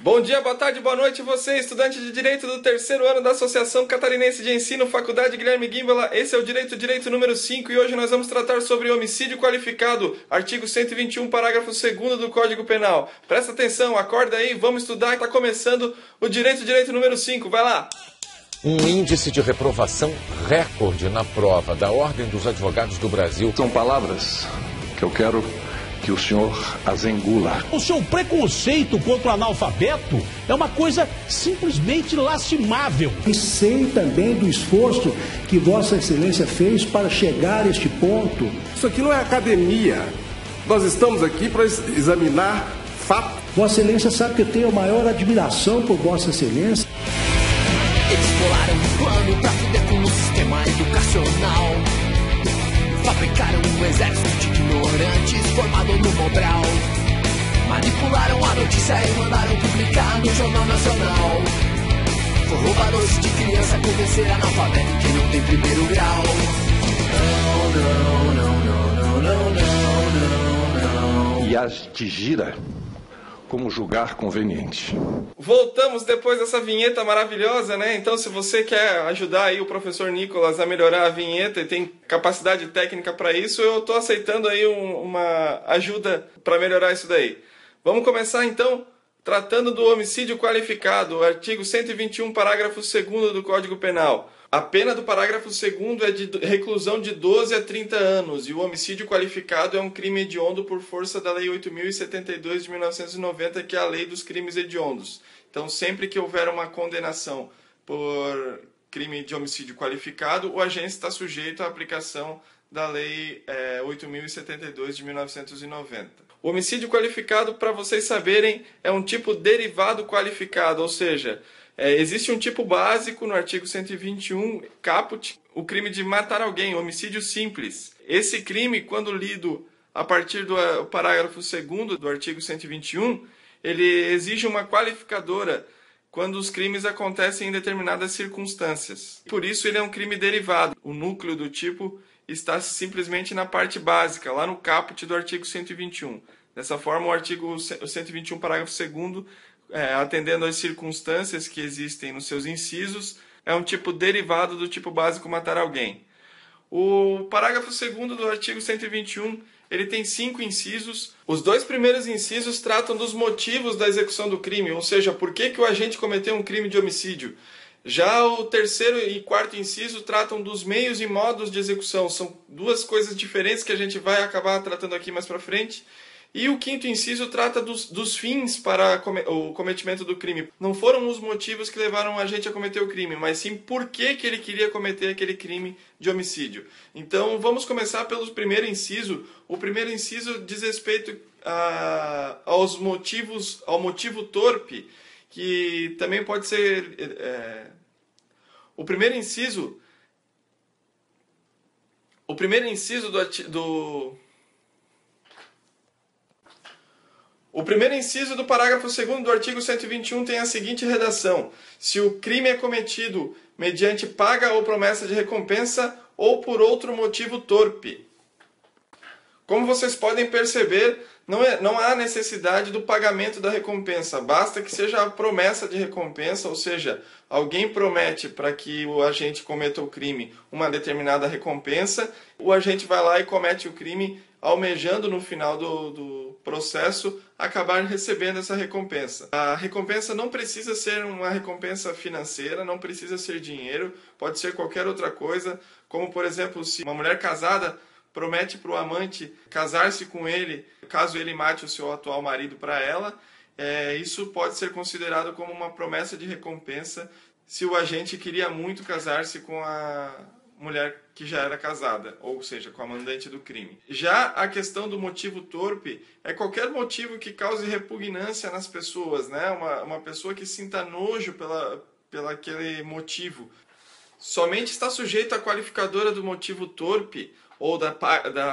Bom dia, boa tarde, boa noite, você, estudante de Direito do terceiro ano da Associação Catarinense de Ensino, Faculdade Guilherme Guimbola. Esse é o Direito número 5 e hoje nós vamos tratar sobre homicídio qualificado, artigo 121, parágrafo 2º do Código Penal. Presta atenção, acorda aí, vamos estudar, está começando o Direito número 5, vai lá! Um índice de reprovação recorde na prova da Ordem dos Advogados do Brasil. São palavras que eu quero que o senhor as engula. O seu preconceito contra o analfabeto é uma coisa simplesmente lastimável. E sei também do esforço que Vossa Excelência fez para chegar a este ponto. Isso aqui não é academia. Nós estamos aqui para examinar fatos. Vossa Excelência sabe que eu tenho a maior admiração por Vossa Excelência. Eles bolaram um plano pra fuder com o sistema educacional. Fabricaram um exército de ignorantes formado no Mobral. Manipularam a notícia e mandaram publicar no Jornal Nacional. Roubaram-se de criança, convencer analfabeto que não tem primeiro grau. Não. E as de gira como julgar conveniente. Voltamos depois dessa vinheta maravilhosa, né? Então, se você quer ajudar aí o professor Nicolas a melhorar a vinheta e tem capacidade técnica para isso, eu estou aceitando aí uma ajuda para melhorar isso daí. Vamos começar então tratando do homicídio qualificado, artigo 121, parágrafo 2º do Código Penal. A pena do parágrafo 2º é de reclusão de 12 a 30 anos e o homicídio qualificado é um crime hediondo por força da Lei 8.072 de 1990, que é a Lei dos Crimes Hediondos. Então, sempre que houver uma condenação por crime de homicídio qualificado, o agente está sujeito à aplicação da Lei 8.072 de 1990. O homicídio qualificado, para vocês saberem, é um tipo derivado qualificado, ou seja, existe um tipo básico no artigo 121, caput, o crime de matar alguém, homicídio simples. Esse crime, quando lido a partir do parágrafo 2º do artigo 121, ele exige uma qualificadora quando os crimes acontecem em determinadas circunstâncias. Por isso ele é um crime derivado. O núcleo do tipo está simplesmente na parte básica, lá no caput do artigo 121. Dessa forma, o artigo 121, parágrafo 2º, atendendo às circunstâncias que existem nos seus incisos, é um tipo derivado do tipo básico matar alguém. O parágrafo 2º do artigo 121, ele tem 5 incisos. Os 2 primeiros incisos tratam dos motivos da execução do crime, ou seja, por que o agente cometeu um crime de homicídio. Já o 3º e 4º inciso tratam dos meios e modos de execução. São 2 coisas diferentes que a gente vai acabar tratando aqui mais para frente. E o 5º inciso trata dos fins para o cometimento do crime. Não foram os motivos que levaram o agente a cometer o crime, mas sim por que ele queria cometer aquele crime de homicídio. Então, vamos começar pelo primeiro inciso. O primeiro inciso diz respeito ao motivo torpe, que também pode ser... O primeiro inciso do parágrafo 2º do artigo 121 tem a seguinte redação: se o crime é cometido mediante paga ou promessa de recompensa ou por outro motivo torpe. Como vocês podem perceber, não há necessidade do pagamento da recompensa, basta que seja a promessa de recompensa, ou seja, alguém promete para que o agente cometa o crime uma determinada recompensa, o agente vai lá e comete o crime almejando no final do processo acabar recebendo essa recompensa. A recompensa não precisa ser uma recompensa financeira, não precisa ser dinheiro, pode ser qualquer outra coisa, como por exemplo, se uma mulher casada promete para o amante casar-se com ele, caso ele mate o seu atual marido para ela, isso pode ser considerado como uma promessa de recompensa se o agente queria muito casar-se com a mulher que já era casada, ou seja, com a mandante do crime. Já a questão do motivo torpe é qualquer motivo que cause repugnância nas pessoas, né? Uma pessoa que sinta nojo pela aquele motivo. Somente está sujeito à qualificadora do motivo torpe ou da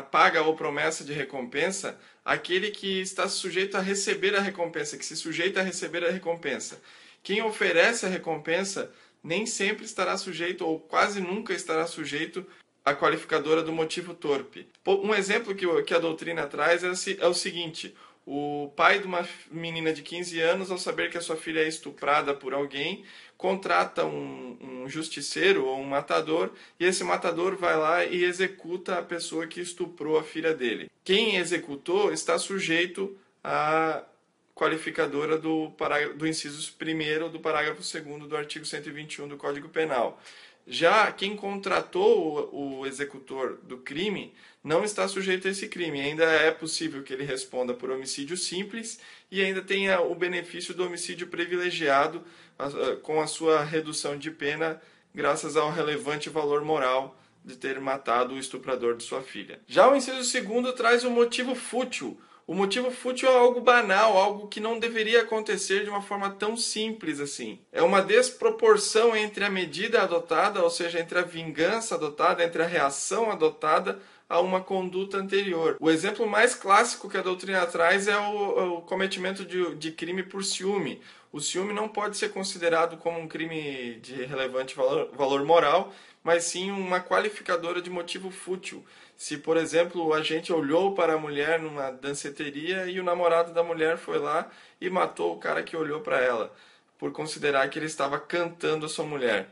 paga ou promessa de recompensa aquele que está sujeito a receber a recompensa, que se sujeita a receber a recompensa. Quem oferece a recompensa nem sempre estará sujeito, ou quase nunca estará sujeito, à qualificadora do motivo torpe. Um exemplo que a doutrina traz é o seguinte: O pai de uma menina de 15 anos, ao saber que a sua filha é estuprada por alguém, contrata um justiceiro ou um matador, e esse matador vai lá e executa a pessoa que estuprou a filha dele. Quem executou está sujeito à qualificadora do inciso 1º do parágrafo 2º do artigo 121 do Código Penal. Já quem contratou o executor do crime não está sujeito a esse crime. Ainda é possível que ele responda por homicídio simples e ainda tenha o benefício do homicídio privilegiado com a sua redução de pena graças ao relevante valor moral de ter matado o estuprador de sua filha. Já o inciso 2º traz o motivo fútil. O motivo fútil é algo banal, algo que não deveria acontecer de uma forma tão simples assim. É uma desproporção entre a medida adotada, ou seja, entre a vingança adotada, entre a reação adotada a uma conduta anterior. O exemplo mais clássico que a doutrina traz é o cometimento de crime por ciúme. O ciúme não pode ser considerado como um crime de relevante valor moral, mas sim uma qualificadora de motivo fútil. Se, por exemplo, o agente olhou para a mulher numa danceteria e o namorado da mulher foi lá e matou o cara que olhou para ela, por considerar que ele estava cantando a sua mulher.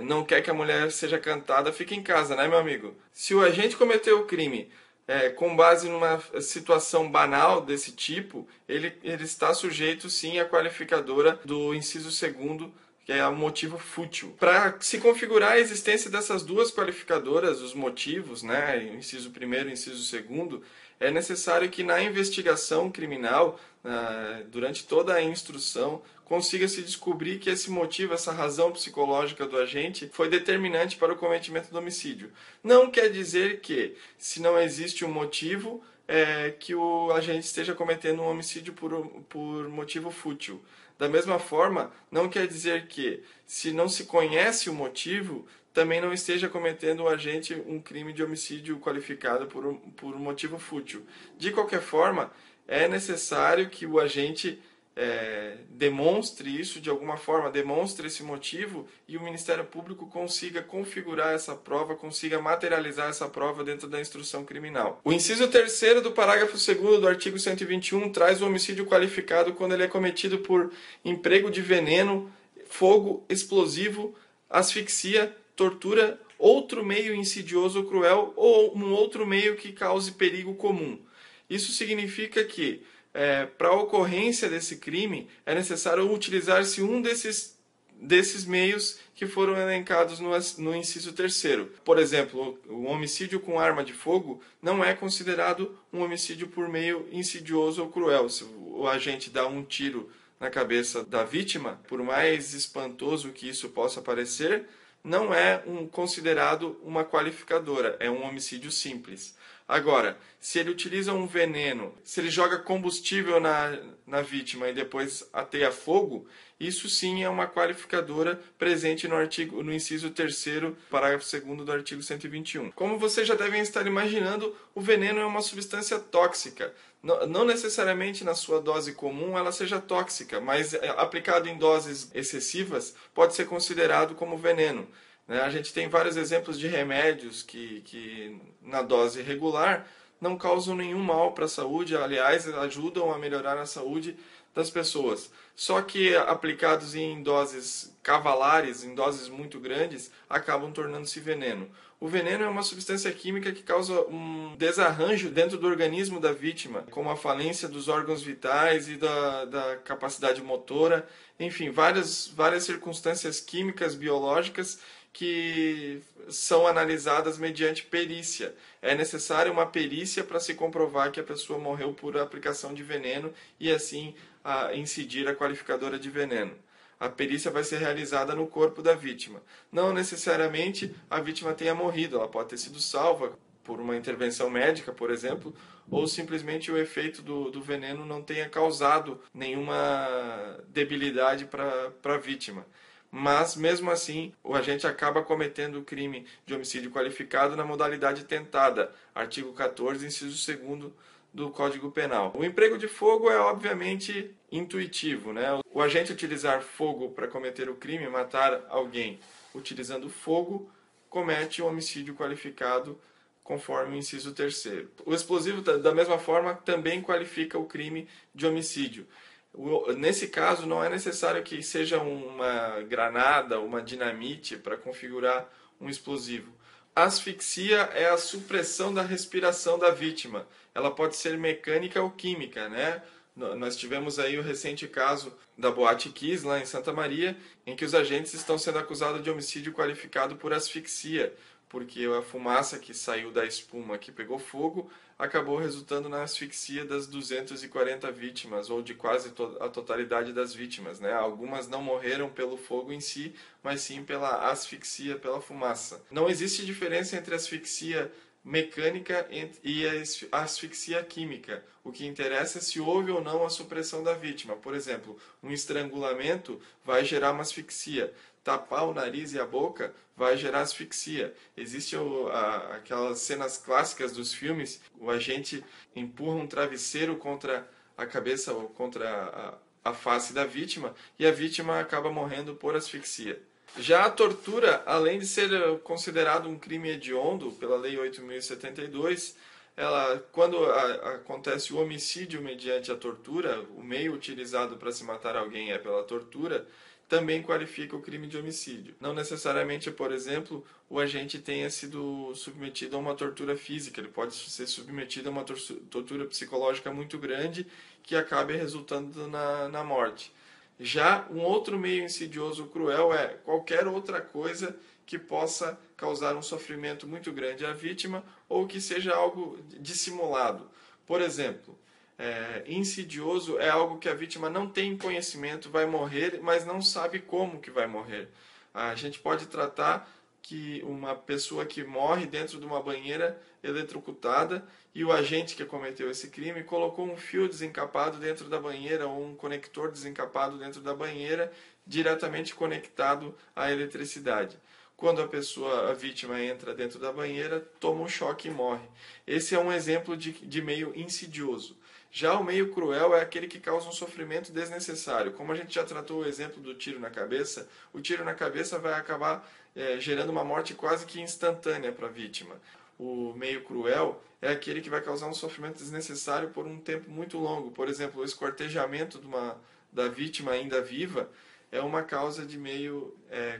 Não quer que a mulher seja cantada, fica em casa, né, meu amigo? Se o agente cometeu o crime com base numa situação banal desse tipo, ele está sujeito, sim, à qualificadora do inciso 2º, que é o motivo fútil. Para se configurar a existência dessas duas qualificadoras, os motivos, né, inciso 1º e inciso 2º, é necessário que na investigação criminal, durante toda a instrução, consiga-se descobrir que esse motivo, essa razão psicológica do agente, foi determinante para o cometimento do homicídio. Não quer dizer que, se não existe um motivo, que o agente esteja cometendo um homicídio por motivo fútil. Da mesma forma, não quer dizer que, se não se conhece o motivo, também não esteja cometendo o agente um crime de homicídio qualificado por motivo fútil. De qualquer forma, é necessário que o agente demonstre isso de alguma forma, demonstre esse motivo e o Ministério Público consiga configurar essa prova, consiga materializar essa prova dentro da instrução criminal. O inciso 3º do parágrafo 2º do artigo 121 traz o homicídio qualificado quando ele é cometido por emprego de veneno, fogo, explosivo, asfixia, tortura, outro meio insidioso ou cruel ou um outro meio que cause perigo comum. Isso significa que para a ocorrência desse crime, é necessário utilizar-se um desses meios que foram elencados no inciso 3º. Por exemplo, o homicídio com arma de fogo não é considerado um homicídio por meio insidioso ou cruel. Se o agente dá um tiro na cabeça da vítima, por mais espantoso que isso possa parecer, não é considerado uma qualificadora, é um homicídio simples. Agora, se ele utiliza um veneno, se ele joga combustível na vítima e depois ateia fogo, isso sim é uma qualificadora presente no inciso 3º, parágrafo 2º do artigo 121. Como vocês já devem estar imaginando, o veneno é uma substância tóxica. Não necessariamente na sua dose comum ela seja tóxica, mas aplicado em doses excessivas pode ser considerado como veneno. A gente tem vários exemplos de remédios que na dose regular não causam nenhum mal para a saúde, aliás, ajudam a melhorar a saúde das pessoas. Só que aplicados em doses cavalares, em doses muito grandes, acabam tornando-se veneno. O veneno é uma substância química que causa um desarranjo dentro do organismo da vítima, como a falência dos órgãos vitais e da capacidade motora, enfim, várias circunstâncias químicas, biológicas, que são analisadas mediante perícia. É necessária uma perícia para se comprovar que a pessoa morreu por aplicação de veneno e assim incidir a qualificadora de veneno. A perícia vai ser realizada no corpo da vítima. Não necessariamente a vítima tenha morrido, ela pode ter sido salva por uma intervenção médica, por exemplo, ou simplesmente o efeito do veneno não tenha causado nenhuma debilidade para a vítima. Mas, mesmo assim, o agente acaba cometendo o crime de homicídio qualificado na modalidade tentada, artigo 14, inciso 2º do Código Penal. O emprego de fogo é, obviamente, intuitivo, né? O agente utilizar fogo para cometer o crime, matar alguém utilizando fogo, comete um homicídio qualificado conforme o inciso 3º. O explosivo, da mesma forma, também qualifica o crime de homicídio. Nesse caso, não é necessário que seja uma granada, uma dinamite para configurar um explosivo. A asfixia é a supressão da respiração da vítima. Ela pode ser mecânica ou química, né? Nós tivemos aí o recente caso da Boate Kiss, lá em Santa Maria, em que os agentes estão sendo acusados de homicídio qualificado por asfixia, porque a fumaça que saiu da espuma que pegou fogo acabou resultando na asfixia das 240 vítimas, ou de quase a totalidade das vítimas, né? Algumas não morreram pelo fogo em si, mas sim pela asfixia, pela fumaça. Não existe diferença entre asfixia mecânica e a asfixia química. O que interessa é se houve ou não a supressão da vítima. Por exemplo, um estrangulamento vai gerar uma asfixia. Tapar o nariz e a boca vai gerar asfixia. Existem aquelas cenas clássicas dos filmes, o agente empurra um travesseiro contra a cabeça ou contra a face da vítima e a vítima acaba morrendo por asfixia. Já a tortura, além de ser considerado um crime hediondo pela Lei 8.072, quando acontece o homicídio mediante a tortura, o meio utilizado para se matar alguém é pela tortura, também qualifica o crime de homicídio. Não necessariamente, por exemplo, o agente tenha sido submetido a uma tortura física, ele pode ser submetido a uma tortura psicológica muito grande que acabe resultando na morte. Já um outro meio insidioso cruel é qualquer outra coisa que possa causar um sofrimento muito grande à vítima ou que seja algo dissimulado. Por exemplo, insidioso é algo que a vítima não tem conhecimento, vai morrer, mas não sabe como que vai morrer. A gente pode tratar que uma pessoa que morre dentro de uma banheira eletrocutada e o agente que cometeu esse crime colocou um fio desencapado dentro da banheira ou um conector desencapado dentro da banheira diretamente conectado à eletricidade. Quando a vítima entra dentro da banheira, toma um choque e morre. Esse é um exemplo de meio insidioso. Já o meio cruel é aquele que causa um sofrimento desnecessário. Como a gente já tratou o exemplo do tiro na cabeça, o tiro na cabeça vai acabar gerando uma morte quase que instantânea para a vítima. O meio cruel é aquele que vai causar um sofrimento desnecessário por um tempo muito longo. Por exemplo, o esquartejamento da vítima ainda viva é uma causa de meio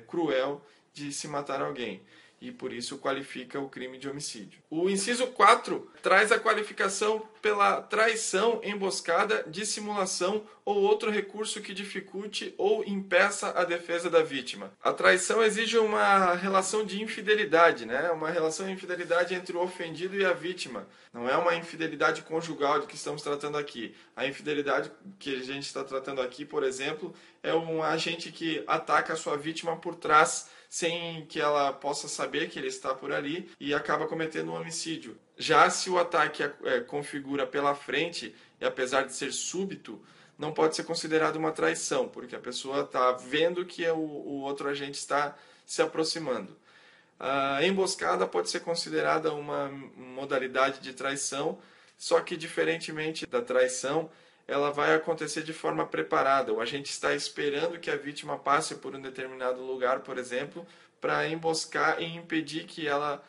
cruel de se matar alguém. E por isso qualifica o crime de homicídio. O inciso 4 traz a qualificação pela traição, emboscada, dissimulação ou outro recurso que dificulte ou impeça a defesa da vítima. A traição exige uma relação de infidelidade, né? Uma relação de infidelidade entre o ofendido e a vítima. Não é uma infidelidade conjugal de que estamos tratando aqui. A infidelidade que a gente está tratando aqui, por exemplo, é um agente que ataca a sua vítima por trás, sem que ela possa saber que ele está por ali e acaba cometendo um homicídio. Já se o ataque configura pela frente, e apesar de ser súbito, não pode ser considerado uma traição, porque a pessoa está vendo que o outro agente está se aproximando. A emboscada pode ser considerada uma modalidade de traição, só que diferentemente da traição, ela vai acontecer de forma preparada. O agente está esperando que a vítima passe por um determinado lugar, por exemplo, para emboscar e impedir que ela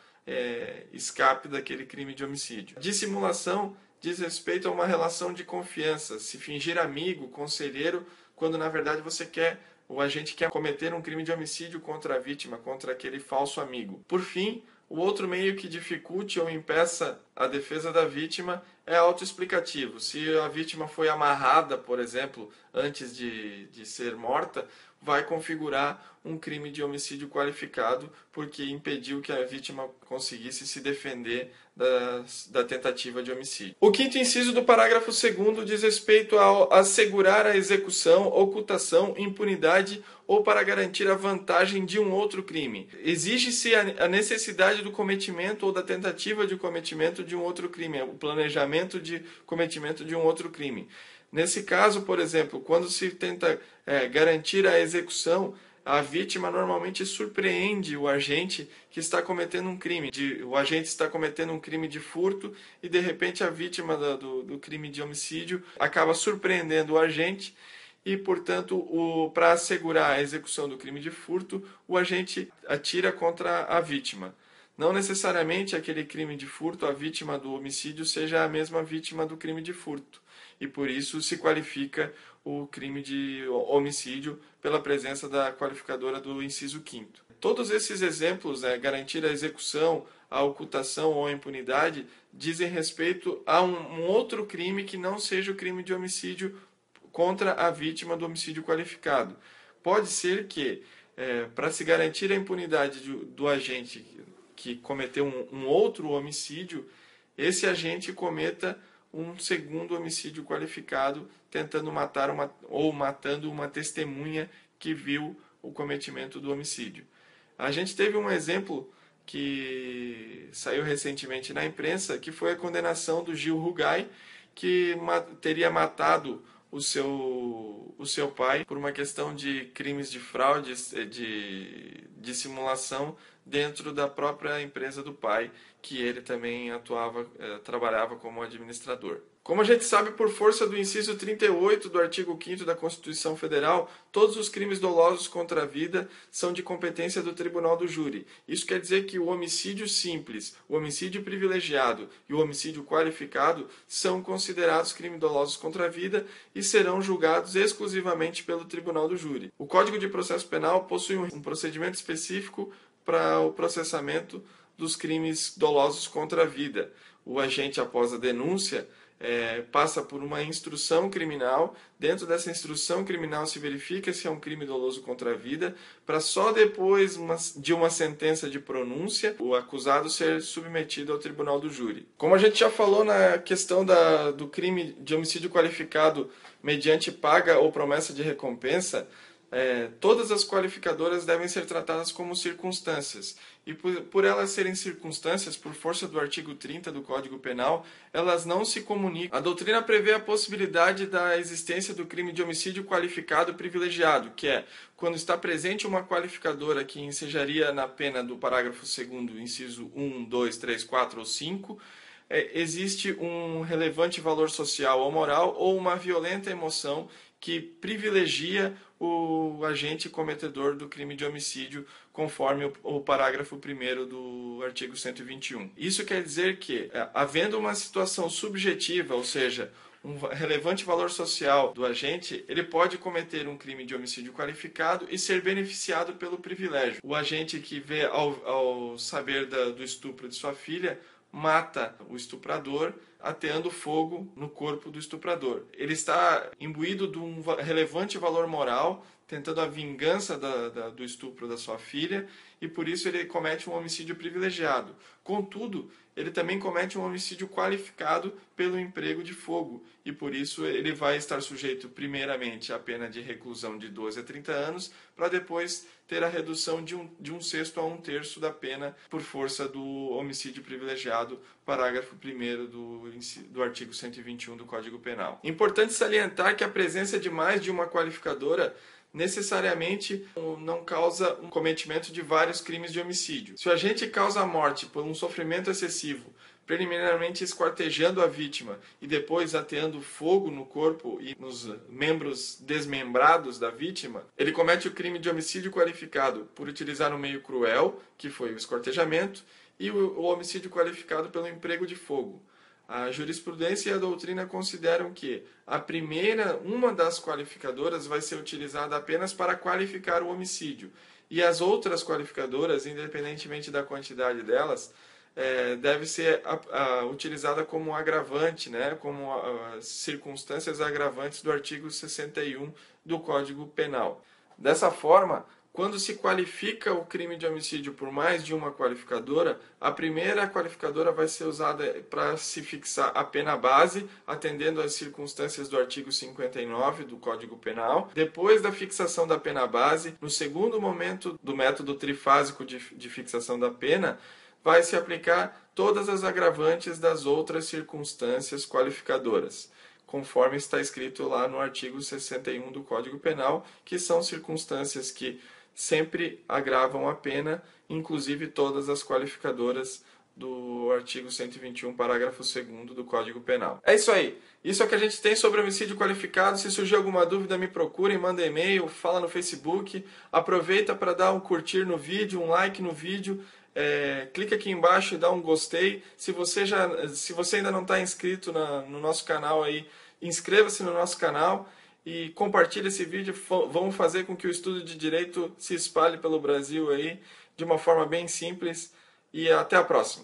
escape daquele crime de homicídio. Dissimulação diz respeito a uma relação de confiança, se fingir amigo, conselheiro, quando na verdade o agente quer cometer um crime de homicídio contra a vítima, contra aquele falso amigo. Por fim, o outro meio que dificulte ou impeça a defesa da vítima é autoexplicativo. Se a vítima foi amarrada, por exemplo, antes de ser morta, vai configurar um crime de homicídio qualificado porque impediu que a vítima conseguisse se defender da tentativa de homicídio. O quinto inciso do parágrafo 2º diz respeito ao assegurar a execução, ocultação, impunidade ou para garantir a vantagem de um outro crime. Exige-se a necessidade do cometimento ou da tentativa de cometimento de um outro crime, o planejamento de cometimento de um outro crime. Nesse caso, por exemplo, quando se tenta garantir a execução, a vítima normalmente surpreende o agente que está cometendo um crime. O agente está cometendo um crime de furto e, de repente, a vítima do crime de homicídio acaba surpreendendo o agente e, portanto, para assegurar a execução do crime de furto, o agente atira contra a vítima. Não necessariamente aquele crime de furto, a vítima do homicídio, seja a mesma vítima do crime de furto. E por isso se qualifica o crime de homicídio pela presença da qualificadora do inciso 5º. Todos esses exemplos, garantir a execução, a ocultação ou a impunidade, dizem respeito a um outro crime que não seja o crime de homicídio contra a vítima do homicídio qualificado. Pode ser que, para se garantir a impunidade do agente que cometeu um outro homicídio, esse agente cometa um segundo homicídio qualificado, tentando matar ou matando uma testemunha que viu o cometimento do homicídio. A gente teve um exemplo que saiu recentemente na imprensa, que foi a condenação do Gil Rugai, que teria matado o seu pai por uma questão de crimes de fraude, de simulação dentro da própria empresa do pai, que ele também trabalhava como administrador. Como a gente sabe, por força do inciso 38 do artigo 5º da Constituição Federal, todos os crimes dolosos contra a vida são de competência do Tribunal do Júri. Isso quer dizer que o homicídio simples, o homicídio privilegiado e o homicídio qualificado são considerados crimes dolosos contra a vida e serão julgados exclusivamente pelo Tribunal do Júri. O Código de Processo Penal possui um procedimento específico para o processamento dos crimes dolosos contra a vida. O agente, após a denúncia, passa por uma instrução criminal. Dentro dessa instrução criminal se verifica se é um crime doloso contra a vida, para só depois de uma sentença de pronúncia o acusado ser submetido ao Tribunal do Júri. Como a gente já falou na questão do crime de homicídio qualificado mediante paga ou promessa de recompensa, todas as qualificadoras devem ser tratadas como circunstâncias. E por elas serem circunstâncias, por força do artigo 30 do Código Penal, elas não se comunicam. A doutrina prevê a possibilidade da existência do crime de homicídio qualificado privilegiado, que é quando está presente uma qualificadora que ensejaria na pena do parágrafo 2º, inciso 1, 2, 3, 4 ou 5, existe um relevante valor social ou moral ou uma violenta emoção que privilegia o agente cometedor do crime de homicídio, conforme o parágrafo 1º do artigo 121. Isso quer dizer que, havendo uma situação subjetiva, ou seja, um relevante valor social do agente, ele pode cometer um crime de homicídio qualificado e ser beneficiado pelo privilégio. O agente que vê, ao saber do estupro de sua filha, mata o estuprador, ateando fogo no corpo do estuprador. Ele está imbuído de um relevante valor moral, tentando a vingança do estupro da sua filha, e por isso ele comete um homicídio privilegiado. Contudo, ele também comete um homicídio qualificado pelo emprego de fogo, e por isso ele vai estar sujeito primeiramente à pena de reclusão de 12 a 30 anos, para depois ter a redução de 1/6 a 1/3 da pena por força do homicídio privilegiado, parágrafo 1º do artigo 121 do Código Penal. Importante salientar que a presença de mais de uma qualificadora necessariamente não causa um cometimento de vários crimes de homicídio. Se o agente causa a morte por um sofrimento excessivo, preliminarmente esquartejando a vítima e depois ateando fogo no corpo e nos membros desmembrados da vítima, ele comete o crime de homicídio qualificado por utilizar um meio cruel, que foi o esquartejamento, e o homicídio qualificado pelo emprego de fogo. A jurisprudência e a doutrina consideram que uma das qualificadoras vai ser utilizada apenas para qualificar o homicídio, e as outras qualificadoras, independentemente da quantidade delas, deve ser utilizada como agravante, como circunstâncias agravantes do artigo 61 do Código Penal. Dessa forma, quando se qualifica o crime de homicídio por mais de uma qualificadora, a primeira qualificadora vai ser usada para se fixar a pena base, atendendo às circunstâncias do artigo 59 do Código Penal. Depois da fixação da pena base, no segundo momento do método trifásico de fixação da pena, vai se aplicar todas as agravantes das outras circunstâncias qualificadoras, conforme está escrito lá no artigo 61 do Código Penal, que são circunstâncias que sempre agravam a pena, inclusive todas as qualificadoras do artigo 121, parágrafo 2º do Código Penal. É isso aí. Isso é o que a gente tem sobre homicídio qualificado. Se surgir alguma dúvida, me procurem, manda e-mail, fala no Facebook. Aproveita para dar um curtir no vídeo, um like no vídeo. clica aqui embaixo e dá um gostei. Se você ainda não está inscrito no nosso canal aí, inscreva-se no nosso canal e compartilhe esse vídeo. Vamos fazer com que o estudo de direito se espalhe pelo Brasil aí de uma forma bem simples. E até a próxima.